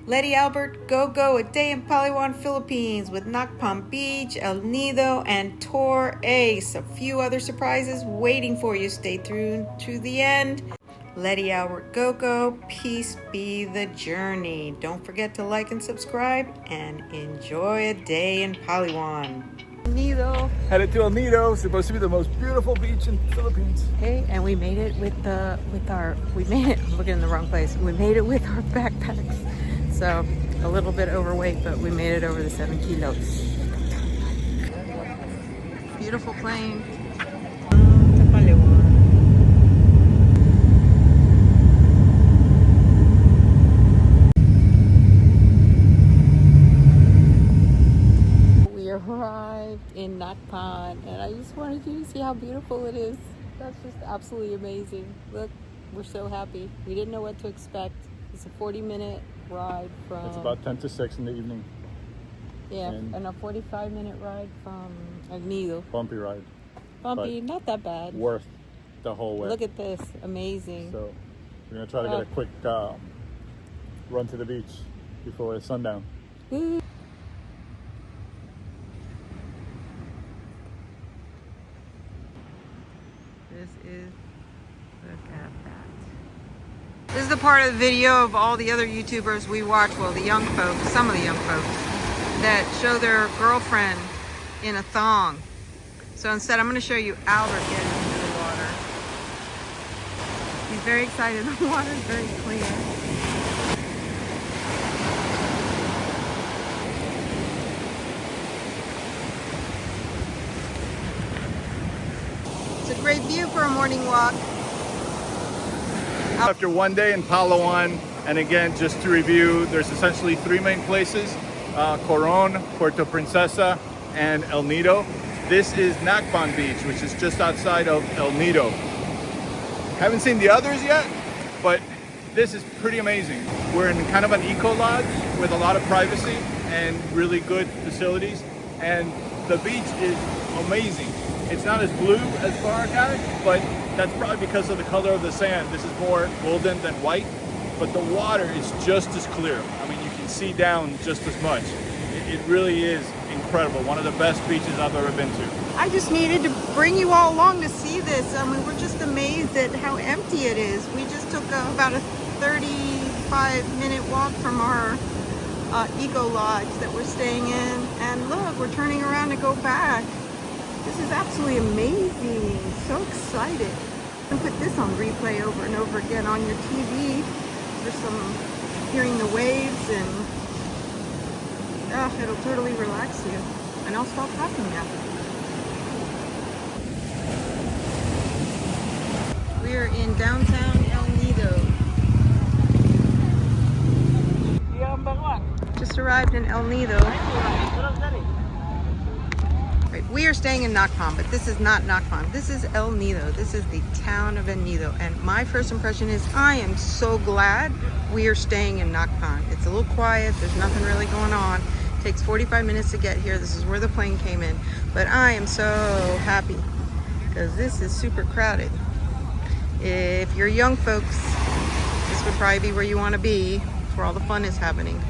Letty&Albert, go, a day in Palawan, Philippines with Nacpan Beach, El Nido, and Tour A. A few other surprises waiting for you. Stay through to the end. Letty&Albert, go, peace be the journey. Don't forget to like and subscribe and enjoy a day in Palawan. Nido. Headed to El Nido, supposed to be the most beautiful beach in the Philippines. Okay, and we made it with our looking in the wrong place. We made it with our backpacks. So a little bit overweight, but we made it over the 7 kilos. Beautiful plane. We arrived in Nacpan, and I just wanted you to see how beautiful it is. That's just absolutely amazing. Look, we're so happy. We didn't know what to expect. It's a 40-minute ride from... It's about 10 to 6 in the evening. Yeah, and a 45-minute ride from El Nido. Bumpy ride. Bumpy, not that bad. Worth the whole way. Look at this, amazing. So we're going to try to get a quick run to the beach before sundown. Woo. Look at that. This is the part of the video of all the other YouTubers we watch, well, the young folks, some of the young folks, that show their girlfriend in a thong. So instead, I'm going to show you Albert getting into the water. He's very excited. The water is very clear. It's a great view for a morning walk. After one day in Palawan, and again, just to review, there's essentially 3 main places, Coron, Puerto Princesa, and El Nido. This is Nacpan Beach, which is just outside of El Nido. Haven't seen the others yet, but this is pretty amazing. We're in kind of an eco lodge with a lot of privacy and really good facilities, and the beach is amazing. It's not as blue as Boracay, but that's probably because of the color of the sand. This is more golden than white, but the water is just as clear. I mean, you can see down just as much. It really is incredible. One of the bbest beaches I've ever been to. I just needed to bring you all along to see this. I mean, we're just amazed at how empty it is. We just took about a 35-minute walk from our eco lodge that we're staying in. And look, we're turning around to go back. This is absolutely amazing. So excited. You can put this on replay over and over again on your TV for some hearing the waves, and it'll totally relax you. And I'll stop talking now. We are in downtown El Nido. Just arrived in El Nido. Right, we are staying in Nacpan, but this is not Nacpan. This is El Nido. This is the town of El Nido. And my first impression is I am so glad we are staying in Nacpan. It's a little quiet. There's nothing really going on. It takes 45 minutes to get here. This is where the plane came in. But I am so happy because this is super crowded. If you're young folks, this would probably be where you want to be, where all the fun is happening.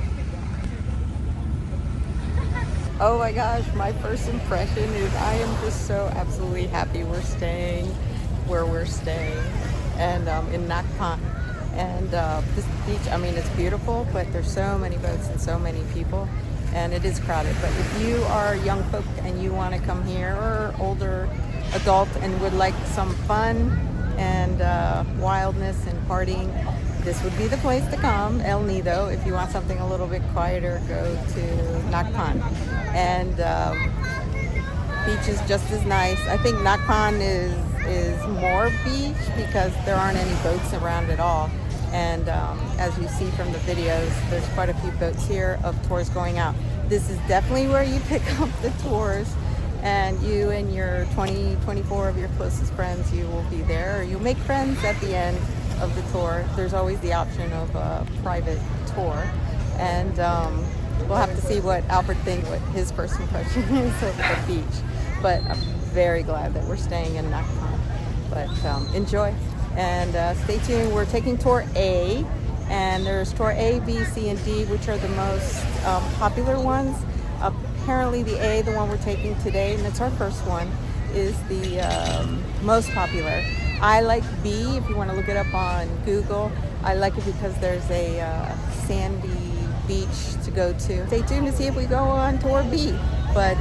Oh my gosh, my first impression is I am just so absolutely happy we're staying where we're staying, and in Nacpan. And this beach, I mean, it's beautiful, but there's so many boats and so many people, and it is crowded. But if you are young folk and you want to come here, or older adult and would like some fun and wildness and partying, this would be the place to come. El Nido. If you want something a little bit quieter, go to Nacpan. And beach is just as nice. I think Nacpan is more beach because there aren't any boats around at all. And as you see from the videos, there's quite a few boats here of tours going out. This is definitely where you pick up the tours, and you and your 24 of your closest friends, you will be there, or you'll make friends at the end of the tour. There's always the option of a private tour, and we'll have to see what Albert thinks, what his first impression is of the beach. But I'm very glad that we're staying in Nacpan. But enjoy and stay tuned. We're taking Tour A, And there's tour A, B, C, and D, which are the most popular ones. Apparently the A, the one we're taking today, and it's our first one, is the most popular. I like B, if you want to look it up on Google. I like it because there's a sandy beach to go to. Stay tuned to see if we go on tour B. But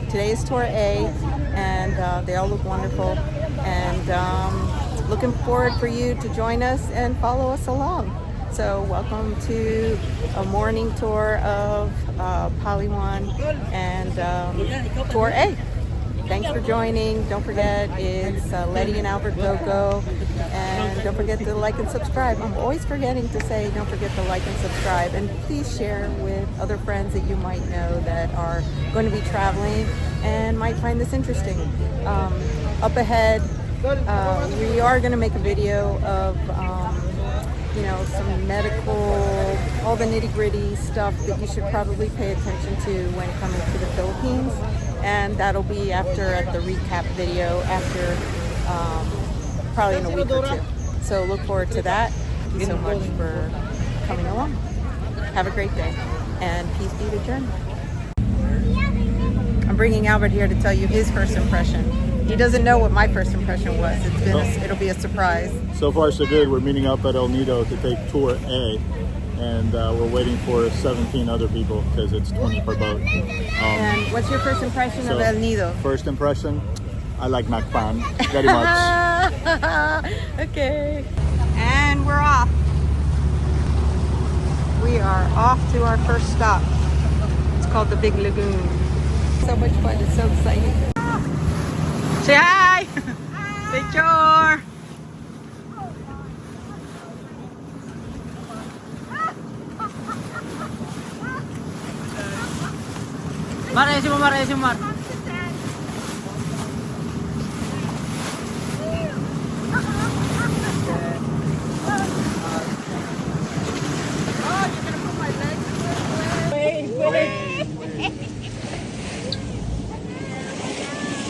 today is tour A, and they all look wonderful. And looking forward for you to join us and follow us along. So welcome to a morning tour of Palawan and tour A. Thanks for joining. Don't forget, it's Letty&Albert Go. And don't forget to like and subscribe. I'm always forgetting to say don't forget to like and subscribe. And please share with other friends that you might know that are going to be traveling and might find this interesting. Up ahead, we are going to make a video of some medical, all the nitty-gritty stuff that you should probably pay attention to when coming to the Philippines. And that'll be at the recap video after probably in a week or two. So look forward to that. Thank you so much for coming along. Have a great day, and peace be the journey. I'm bringing Albert here to tell you his first impression. He doesn't know what my first impression was. It'll be a surprise. So far so good. We're meeting up at El Nido to take tour A, and we're waiting for 17 other people because it's 20 per boat. And what's your first impression of El Nido? First impression, I like Nacpan very much. Okay. And we're off. We are off to our first stop. It's called the Big Lagoon. So much fun. It's so exciting. Say hi! Picture! Mar.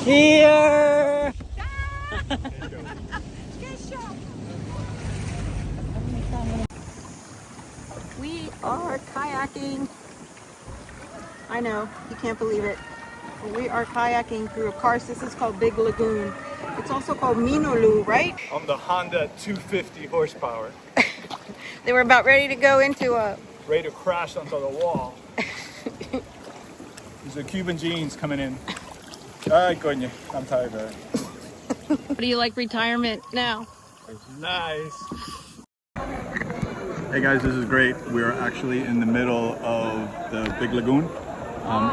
Here! We are kayaking. I know, you can't believe it. We are kayaking through a course. This is called Big Lagoon. It's also called Minolu, right? On the Honda 250 horsepower. They were about ready to go into a... Ready to crash onto the wall. These are Cuban jeans coming in. Ay, coño. I'm tired of it. What do you like retirement now? It's nice. Hey guys, this is great. We're actually in the middle of the Big Lagoon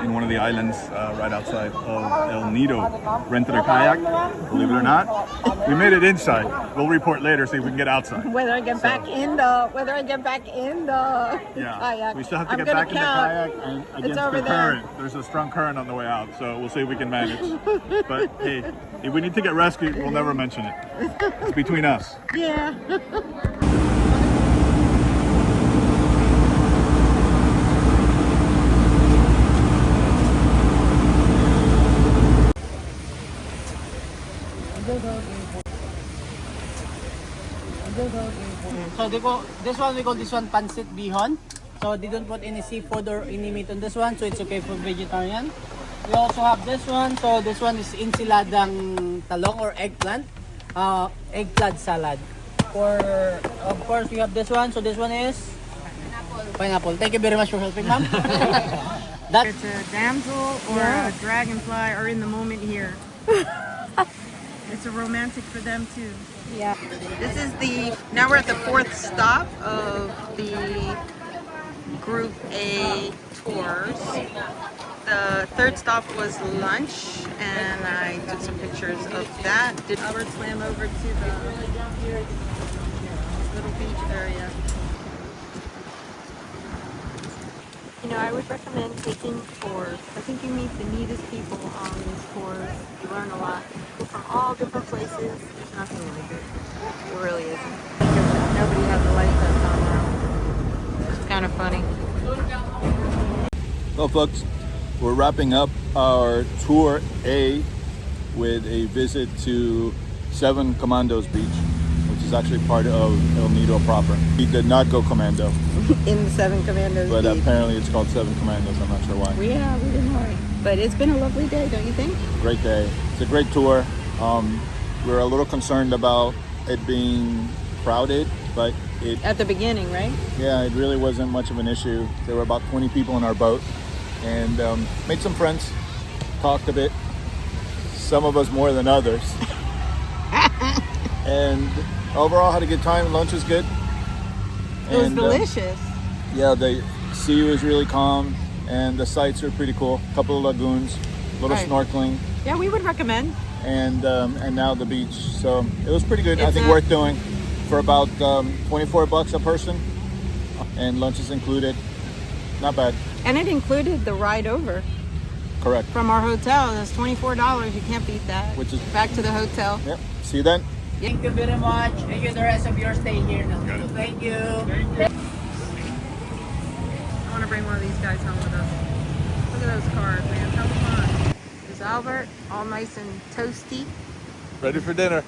in one of the islands right outside of El Nido. Rented a kayak, believe it or not. We made it inside. We'll report later, see if we can get outside. Whether I get back in the kayak. We still have to get back in the kayak and against the current. There's a strong current on the way out, so we'll see if we can manage. But hey, if we need to get rescued, we'll never mention it. It's between us. Yeah. So this one we call this one pancit bihon. So they don't put any seafood or any meat on this one, so it's okay for vegetarian. We also have this one. So this one is enchiladang talong or eggplant salad. Of course we have this one. So this one is pineapple. Thank you very much for helping, ma'am. It's a damsel or a dragonfly are in the moment here. It's a romantic for them too. Yeah. This is now we're at the fourth stop of the Group A tours. The third stop was lunch, and I took some pictures of that. Albert swam over to the little beach area. You know, I would recommend taking tours. I think you meet the neatest people on these tours. You learn a lot. People from all different places. There's nothing really good. It really isn't. Nobody has a life vest on now. It's kind of funny. Well, folks, we're wrapping up our tour A with a visit to 7 Commandos Beach, which is is actually part of El Nido proper. We did not go Commando, In the Seven Commandos but beach. apparently it's called Seven Commandos. I'm not sure why. Yeah, we didn't know. But it's been a lovely day, don't you think? Great day. It's a great tour. We're a little concerned about it being crowded, but At the beginning, right? yeah, it really wasn't much of an issue. There were about 20 people in our boat, and made some friends, talked a bit, some of us more than others. And overall had a good time. Lunch was good. It was And, delicious. yeah, the sea was really calm, and the sights were pretty cool. A couple of lagoons, a little Right. snorkeling, Yeah, we would recommend. and now the beach. So it was pretty good. I It's think a- worth doing for about $24 a person, and lunch is included. Not bad. And it included the ride over Correct. from our hotel. That's $24. You can't beat that. Which is Back to the hotel. yep. See you then. Thank you very much. Enjoy the rest of your stay here now. Thank you. I want to bring one of these guys home with us. Look at those cars, man. How fun. There's Albert, all nice and toasty. Ready for dinner.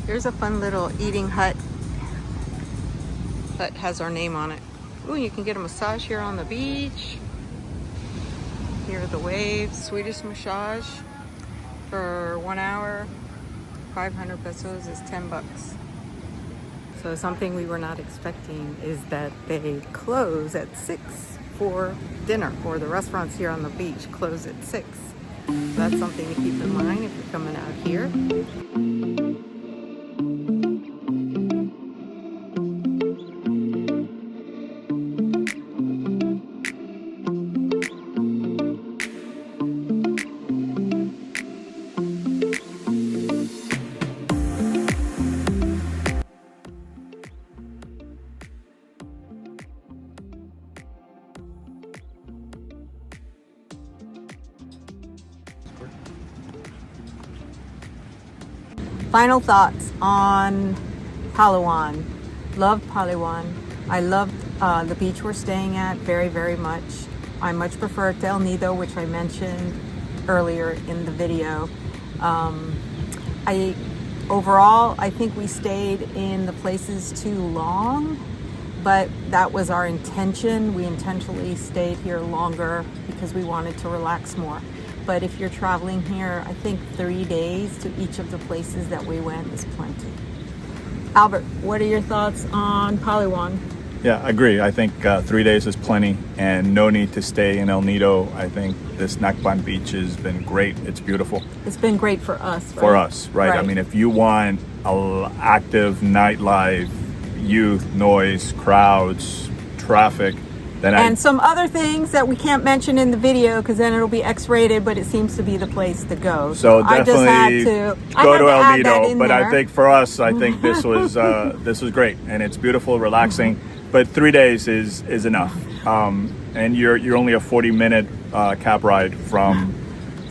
Here's a fun little eating hut that has our name on it. Ooh, you can get a massage here on the beach. Hear the waves, Swedish massage for 1 hour. 500 pesos is 10 bucks. So something we were not expecting is that they close at 6 for dinner, or the restaurants here on the beach close at 6. So that's something to keep in mind if you're coming out here. Final thoughts on Palawan. Loved Palawan. I loved the beach we're staying at very, very much. I much prefer it to El Nido, which I mentioned earlier in the video. Overall, I think we stayed in the places too long, but that was our intention. We intentionally stayed here longer because we wanted to relax more. But if you're traveling here, I think 3 days to each of the places that we went is plenty. Albert, what are your thoughts on Palawan? Yeah, I agree. I think 3 days is plenty, and no need to stay in El Nido. I think this Nacpan beach has been great. It's beautiful. It's been great for us, right? For us, right? I mean, if you want active nightlife, youth, noise, crowds, traffic, then and some other things that we can't mention in the video because then it'll be X-rated, but it seems to be the place to go. So I just had definitely to go to El add that Nido. in But there. I think for us, I think this was great, and it's beautiful, relaxing. But 3 days is enough, and you're only a 40-minute cab ride from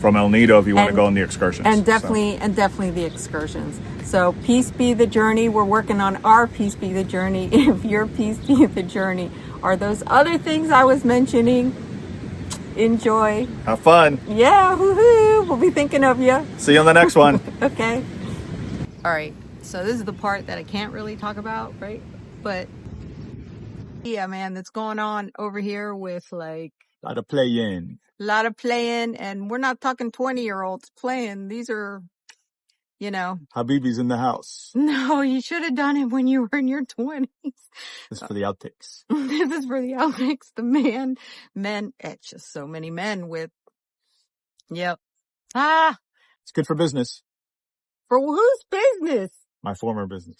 El Nido if you want to go on the excursions. And definitely the excursions. So peace be the journey. We're working on our peace be the journey. If your peace be the journey are those other things I was mentioning, enjoy. Have fun. Yeah, woohoo! We'll be thinking of you. See you on the next one. Okay. All right. So this is the part that I can't really talk about, right? But yeah, man, that's going on over here with like A lot of playing. a lot of playing, and we're not talking 20-year-olds playing. These are, Habibi's in the house. no, you should have done it when you were in your 20s. This is for the outtakes. This is for the outtakes. The men, it's just so many men with, yep. It's good for business. For whose business? My former business.